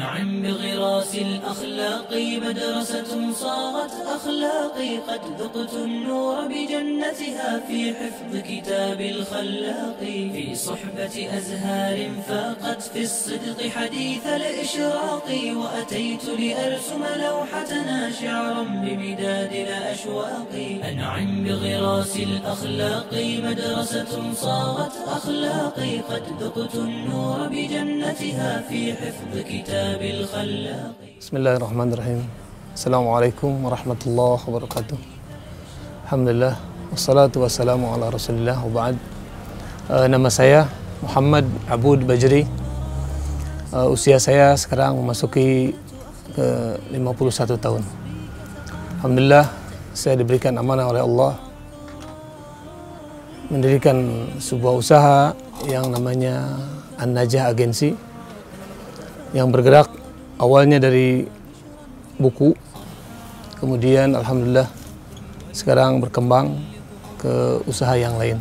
أنعم بغراس الأخلاق مدرسة صاغت أخلاقي قد ذقت النور بجنتها في حفظ كتاب الخلاق في صحبة أزهار فاقت في الصدق حديث الإشراق وأتيت لأرسم لوحتنا شعرا بمداد الأشواق أنعم بغراس الأخلاق مدرسة صاغت أخلاقي قد ذقت النور بجنتها في حفظ كتاب الخلاق. بسم الله الرحمن الرحيم. Assalamualaikum warahmatullahi wabarakatuh. Alhamdulillah wassalatu wassalamu ala Rasulillah wa ba'd. Nama saya Muhammad Abud Bajri. Usia saya sekarang memasuki ke 51 tahun. Alhamdulillah saya diberikan amanah oleh Allah mendirikan sebuah usaha yang namanya An-Najah Agensi, yang bergerak awalnya dari buku, kemudian alhamdulillah sekarang berkembang ke usaha yang lain,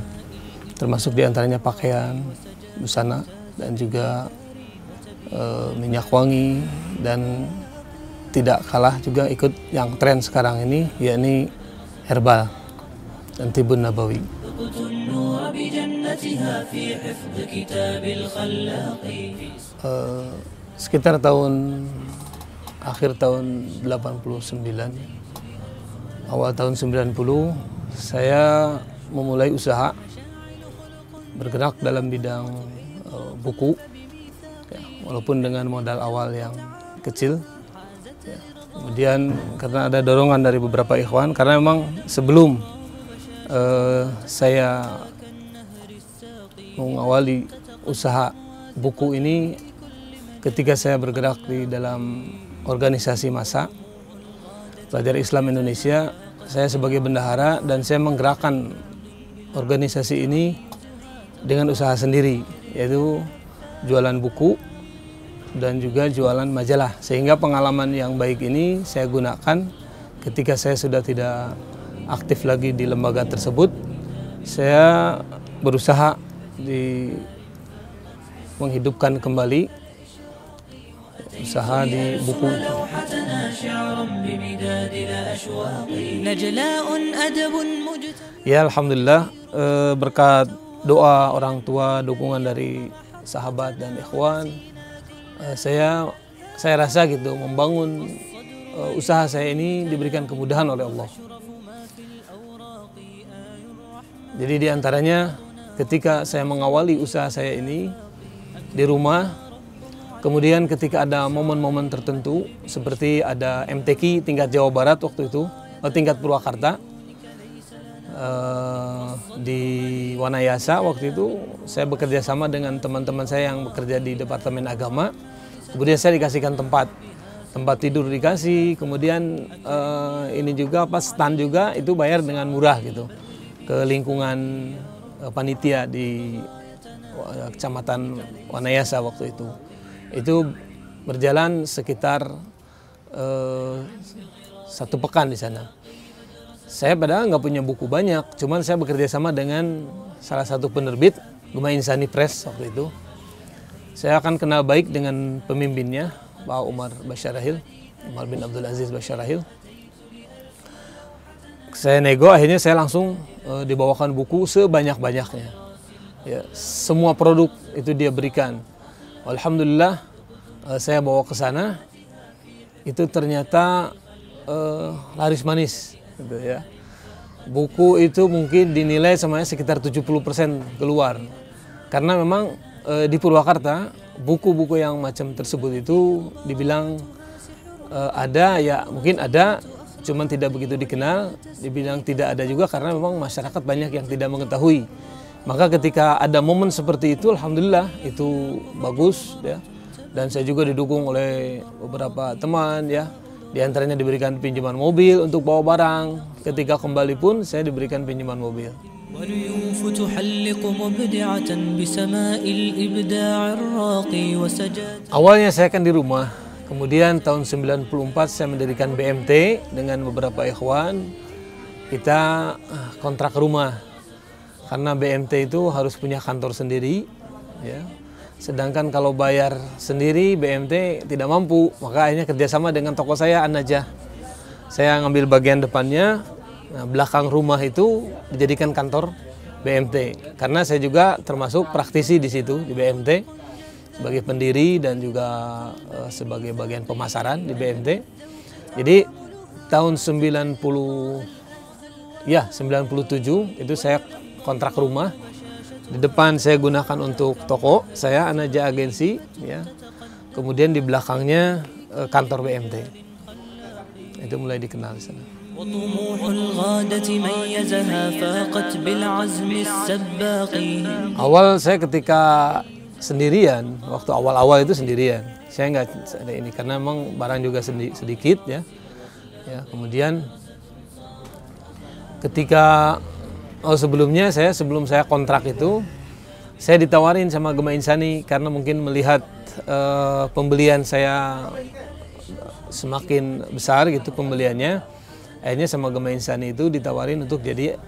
termasuk diantaranya pakaian, busana, dan juga minyak wangi, dan tidak kalah juga ikut yang tren sekarang ini, yakni herbal dan tibun nabawi. Sekitar akhir tahun 89, awal tahun 90, saya memulai usaha bergerak dalam bidang buku, ya, walaupun dengan modal awal yang kecil. Ya. Kemudian karena ada dorongan dari beberapa ikhwan, karena memang sebelum saya mengawali usaha buku ini, ketika saya bergerak di dalam organisasi massa Pelajar Islam Indonesia, saya sebagai bendahara, dan saya menggerakkan organisasi ini dengan usaha sendiri, yaitu jualan buku dan juga jualan majalah. Sehingga pengalaman yang baik ini saya gunakan ketika saya sudah tidak aktif lagi di lembaga tersebut. Saya berusaha menghidupkan kembali usaha di buku. Ya alhamdulillah, berkat doa orang tua, dukungan dari sahabat dan ikhwan, saya rasa gitu membangun usaha saya ini diberikan kemudahan oleh Allah. Jadi diantaranya ketika saya mengawali usaha saya ini di rumah, kemudian ketika ada momen-momen tertentu seperti ada MTQ tingkat Jawa Barat waktu itu, tingkat Purwakarta, di Wanayasa waktu itu, saya bekerja sama dengan teman-teman saya yang bekerja di Departemen Agama. Kemudian saya dikasihkan tempat tidur dikasih, kemudian ini juga stand juga itu bayar dengan murah gitu ke lingkungan panitia di Kecamatan Wanayasa waktu itu. Itu berjalan sekitar 1 pekan di sana. Saya padahal nggak punya buku banyak, cuman saya bekerja sama dengan salah satu penerbit, Gema Insani Press waktu itu. Saya akan kenal baik dengan pemimpinnya, Pak Umar Basyarahil, Umar bin Abdul Aziz Basyarahil. Saya nego, akhirnya saya langsung dibawakan buku sebanyak-banyaknya. Ya, semua produk itu dia berikan. Alhamdulillah, saya bawa ke sana, itu ternyata laris manis, gitu ya. Buku itu mungkin dinilai semuanya sekitar 70% keluar, karena memang di Purwakarta buku-buku yang macam tersebut itu dibilang ada, ya mungkin ada, cuman tidak begitu dikenal. Dibilang tidak ada juga karena memang masyarakat banyak yang tidak mengetahui. Maka ketika ada momen seperti itu, alhamdulillah itu bagus, ya. Dan saya juga didukung oleh beberapa teman, ya. Di antaranya diberikan pinjaman mobil untuk bawa barang. Ketika kembali pun saya diberikan pinjaman mobil. Awalnya saya kan di rumah. Kemudian tahun 94 saya mendirikan BMT dengan beberapa ikhwan. Kita kontrak rumah. Karena BMT itu harus punya kantor sendiri, ya. Sedangkan kalau bayar sendiri BMT tidak mampu, maka akhirnya kerjasama dengan toko saya An-Najah. Saya ngambil bagian depannya, nah, belakang rumah itu dijadikan kantor BMT. Karena saya juga termasuk praktisi di situ di BMT sebagai pendiri dan juga sebagai bagian pemasaran di BMT. Jadi tahun 97 itu saya kontrak rumah. Di depan saya gunakan untuk toko saya An-Najah Agensi, ya. Kemudian di belakangnya kantor BMT. Itu mulai dikenal di sana. Awal saya ketika sendirian, waktu awal-awal itu sendirian. Saya nggak ada ini karena memang barang juga sedikit, ya. Ya, kemudian ketika sebelumnya sebelum saya kontrak itu saya ditawarin sama Gema Insani karena mungkin melihat pembelian saya semakin besar gitu pembeliannya. Akhirnya sama Gema Insani itu ditawarin untuk jadi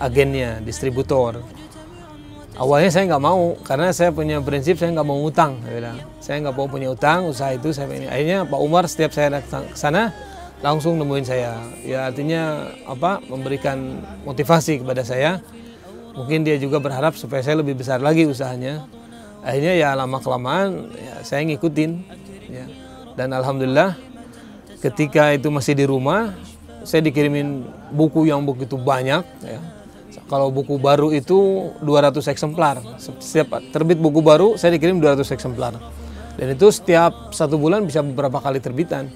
agennya, distributor. Awalnya saya nggak mau karena saya punya prinsip saya nggak mau ngutang. Saya nggak mau punya utang, usaha itu saya ini. Akhirnya Pak Umar setiap saya datang ke sana langsung nemuin saya. Ya artinya memberikan motivasi kepada saya. Mungkin dia juga berharap supaya saya lebih besar lagi usahanya. Akhirnya ya lama kelamaan ya, saya ngikutin. Ya. Dan alhamdulillah ketika itu masih di rumah saya dikirimin buku yang begitu banyak. Ya. Kalau buku baru itu 200 eksemplar. Setiap terbit buku baru saya dikirim 200 eksemplar. Dan itu setiap 1 bulan bisa beberapa kali terbitan.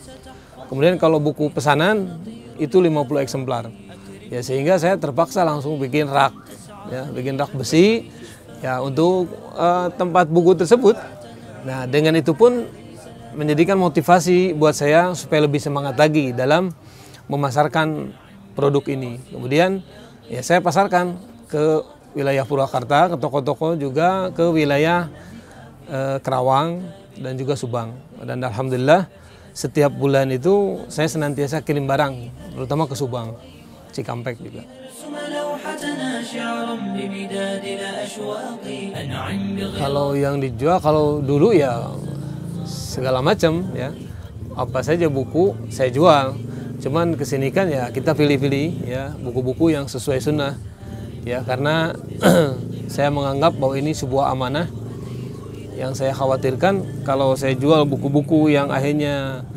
Kemudian kalau buku pesanan itu 50 eksemplar. Ya sehingga saya terpaksa langsung bikin rak, ya, bikin rak besi ya untuk tempat buku tersebut. Nah, dengan itu pun menjadikan motivasi buat saya supaya lebih semangat lagi dalam memasarkan produk ini. Kemudian ya saya pasarkan ke wilayah Purwakarta, ke toko-toko juga ke wilayah Kerawang dan juga Subang. Dan alhamdulillah setiap bulan itu saya senantiasa kirim barang, terutama ke Subang, Cikampek juga. Kalau yang dijual, kalau dulu ya segala macam ya, apa saja buku saya jual. Cuman kesini kan ya kita pilih-pilih ya buku-buku yang sesuai sunnah ya karena saya menganggap bahwa ini sebuah amanah. Yang saya khawatirkan kalau saya jual buku-buku yang akhirnya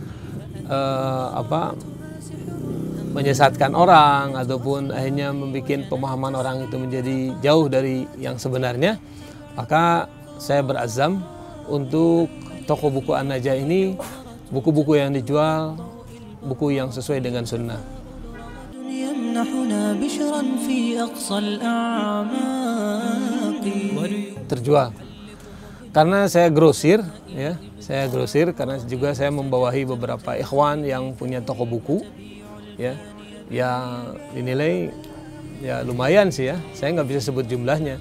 menyesatkan orang ataupun akhirnya membuat pemahaman orang itu menjadi jauh dari yang sebenarnya, maka saya berazam untuk toko buku An-Najah ini buku-buku yang dijual buku yang sesuai dengan sunnah. Terjual karena saya grosir, ya, saya grosir karena juga saya membawahi beberapa ikhwan yang punya toko buku, ya, yang dinilai ya lumayan sih ya. Saya nggak bisa sebut jumlahnya,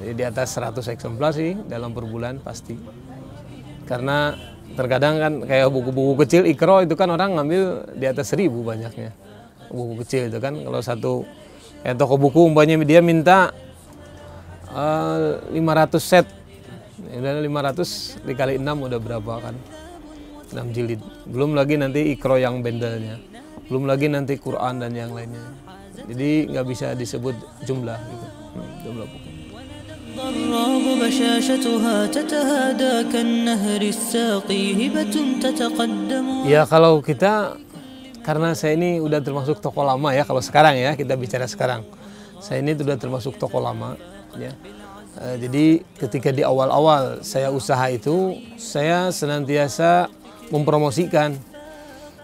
di atas 100 eksemplar sih dalam per bulan pasti. Karena terkadang kan kayak buku-buku kecil Iqra itu kan orang ngambil di atas 1000 banyaknya. Buku kecil itu kan kalau satu kayak toko buku umpamanya dia minta 500 set. Dan 500 dikali 6 udah berapa kan? 6 jilid. Belum lagi nanti Iqra yang bendelnya. Belum lagi nanti Quran dan yang lainnya. Jadi nggak bisa disebut jumlah gitu. Jumlah buku. Ya kalau kita, karena saya ini udah termasuk toko lama ya, kalau sekarang ya kita bicara sekarang. Saya ini sudah termasuk toko lama ya. Jadi ketika di awal-awal saya usaha itu, saya senantiasa mempromosikan.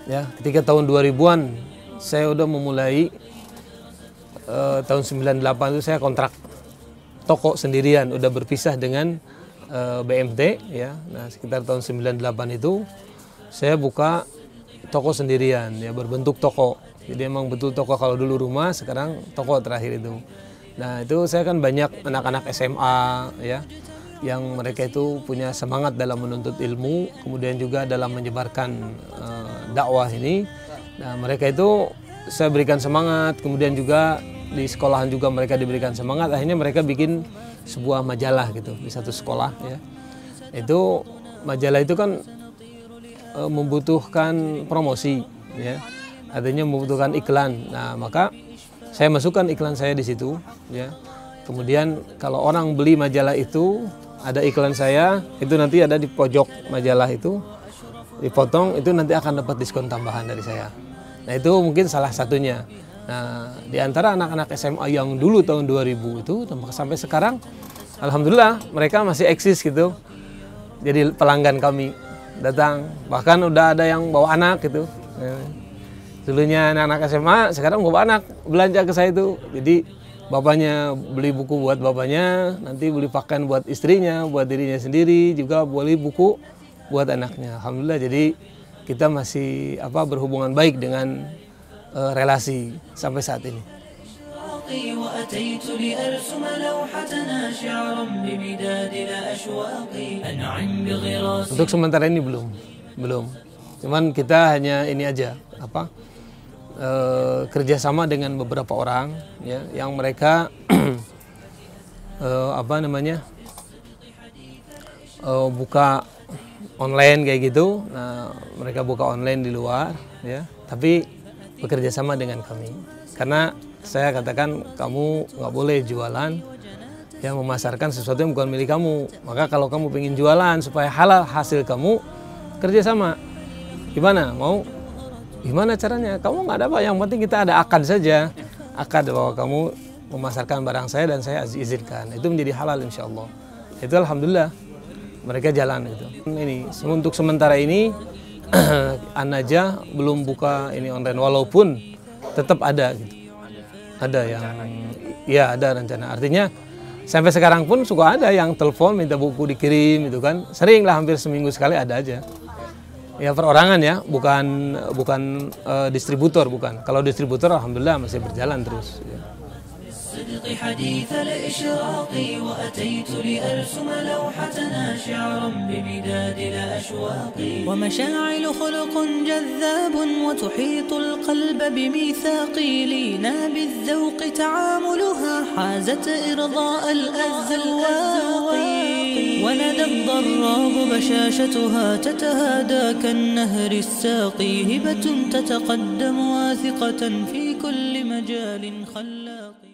Ya, ketika tahun 2000-an saya udah memulai tahun 98 itu saya kontrak toko sendirian, udah berpisah dengan BMT ya. Nah, sekitar tahun 98 itu saya buka toko sendirian ya, berbentuk toko. Jadi emang betul toko, kalau dulu rumah, sekarang toko terakhir itu. Nah itu saya kan banyak anak-anak SMA ya, yang mereka itu punya semangat dalam menuntut ilmu, kemudian juga dalam menyebarkan dakwah ini. Nah mereka itu saya berikan semangat, kemudian juga di sekolahan juga mereka diberikan semangat. Akhirnya mereka bikin sebuah majalah gitu di satu sekolah ya. Itu majalah itu kan membutuhkan promosi ya. Artinya membutuhkan iklan. Nah, maka saya masukkan iklan saya di situ ya. Kemudian kalau orang beli majalah itu ada iklan saya, itu nanti ada di pojok majalah itu dipotong, itu nanti akan dapat diskon tambahan dari saya. Nah, itu mungkin salah satunya. Nah, di antara anak-anak SMA yang dulu tahun 2000 itu sampai sekarang alhamdulillah mereka masih eksis gitu. Jadi pelanggan kami datang, bahkan udah ada yang bawa anak gitu. Dulunya anak-anak SMA, sekarang bawa anak belanja ke saya itu. Jadi bapaknya beli buku buat bapaknya, nanti beli pakaian buat istrinya, buat dirinya sendiri, juga beli buku buat anaknya. Alhamdulillah, jadi kita masih berhubungan baik dengan relasi sampai saat ini. Untuk sementara ini belum. Cuman kita hanya ini aja kerjasama dengan beberapa orang ya, yang mereka buka online kayak gitu. Nah, mereka buka online di luar ya, tapi bekerja sama dengan kami. Karena saya katakan kamu nggak boleh jualan yang memasarkan sesuatu yang bukan milik kamu. Maka kalau kamu pengen jualan supaya halal hasil kamu, kerjasama. Gimana? Mau? Gimana caranya? Kamu nggak ada apa, yang penting kita ada akad saja. Akad bahwa kamu memasarkan barang saya dan saya izinkan. Itu menjadi halal insya Allah. Itu alhamdulillah mereka jalan gitu. Ini untuk sementara ini An-Najah belum buka ini online, walaupun tetap ada gitu. Ada yang ya ada rencana. Artinya sampai sekarang pun suka ada yang telepon minta buku dikirim itu kan. Sering lah, hampir seminggu sekali ada aja. Ya perorangan ya, bukan distributor, bukan. Kalau distributor alhamdulillah masih berjalan terus ya. صدق حديث الإشراق وأتيت لأرسم لوحتنا شعرا بمداد الأشواق ومشاعل خلق جذاب وتحيط القلب بميثاقي لينا بالذوق تعاملها حازت إرضاء الأذواق وندى الضراب بشاشتها تتهادى كالنهر الساقي هبة تتقدم واثقة في كل مجال خلاق.